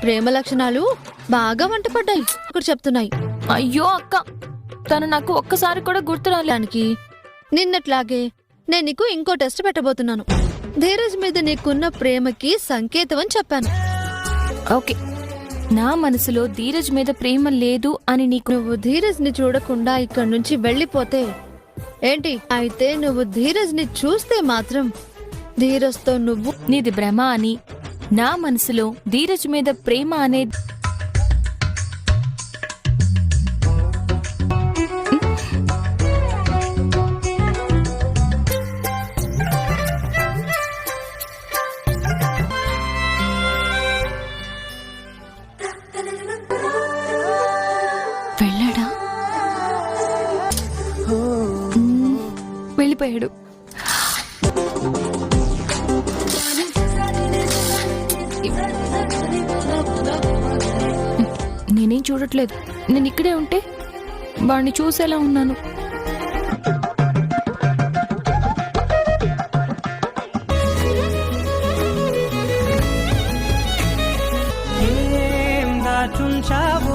ప్రేమ లక్షణాలు బాగా వంటపడ్డాయి ఇక్కడ చెప్తున్నాయి. అయ్యో అక్క, తను నాకు ఒక్కసారి కూడా గుర్తు రాలేదానికి. నిన్నట్లాగే నేను నీకు ఇంకో టెస్ట్ పెట్టబోతున్నాను. ధీరజ్ మీద నీకున్న ప్రేమకి సంకేతం అని చెప్పాను. ఓకే, నా మనసులో ధీరజ్ మీద ప్రేమ లేదు అని నీకు. నువ్వు ధీరజ్ ని చూడకుండా ఇక్కడి నుంచి వెళ్ళిపోతే ఏంటి? అయితే నువ్వు ధీరజ్ ని చూస్తే మాత్రం ధీరజ్ తో నువ్వు నీది భ్రమ అని, నా మనసులో ధీరజ్ మీద ప్రేమ అనేది. వెళ్ళాడా? వెళ్ళిపోయాడు. నేనేం చూడట్లేదు. నేను ఇక్కడే ఉంటే వాడిని చూసేలా ఉన్నాను. ఏం దాచుంచావో